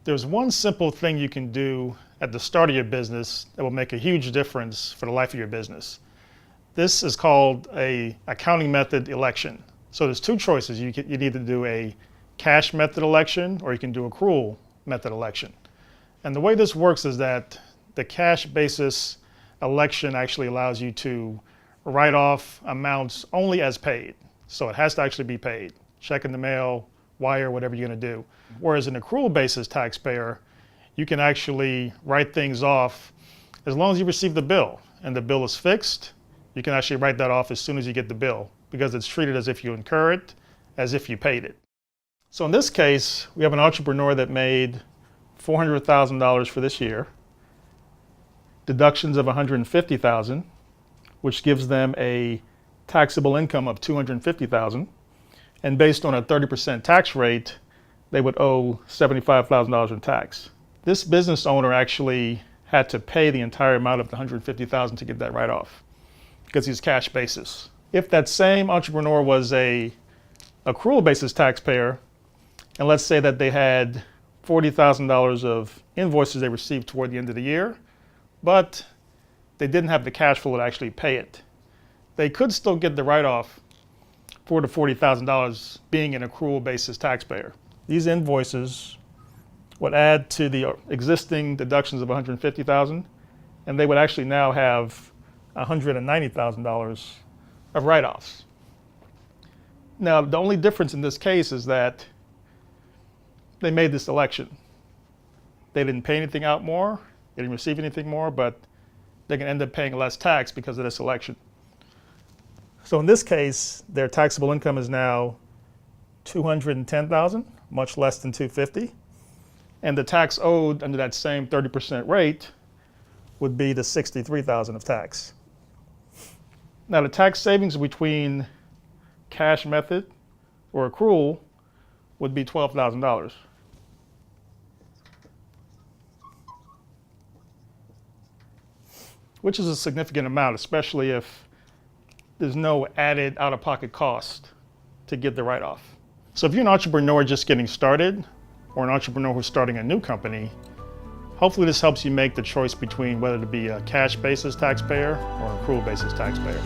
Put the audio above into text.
There's one simple thing you can do at the start of your business that will make a huge difference for the life of your business. This is called a accounting method election. So there's two choices. You can either do a cash method election or you can do accrual method election. And the way this works is that the cash basis election actually allows you to write off amounts only as paid. So it has to actually be paid. Check in the mail, wire, whatever you're going to do. Whereas an accrual basis taxpayer, you can actually write things off as long as you receive the bill and the bill is fixed. You can actually write that off as soon as you get the bill because it's treated as if you incur it, as if you paid it. So in this case, we have an entrepreneur that made $400,000 for this year, deductions of $150,000, which gives them a taxable income of $250,000. And based on a 30% tax rate, they would owe $75,000 in tax. This business owner actually had to pay the entire amount of the $150,000 to get that write-off because he's cash basis. If that same entrepreneur was a accrual basis taxpayer, and let's say that they had $40,000 of invoices they received toward the end of the year, but they didn't have the cash flow to actually pay it, they could still get the write-off for the $40,000 being an accrual basis taxpayer. These invoices would add to the existing deductions of $150,000, and they would actually now have $190,000 of write-offs. Now, the only difference in this case is that they made this election. They didn't pay anything out more, they didn't receive anything more, but they can end up paying less tax because of this election. So in this case, their taxable income is now $210,000, much less than $250,000. And the tax owed under that same 30% rate would be the $63,000 of tax. Now the tax savings between cash method or accrual would be $12,000. Which is a significant amount, especially if there's no added out-of-pocket cost to get the write-off. So if you're an entrepreneur just getting started, or an entrepreneur who's starting a new company, hopefully this helps you make the choice between whether to be a cash basis taxpayer or an accrual basis taxpayer.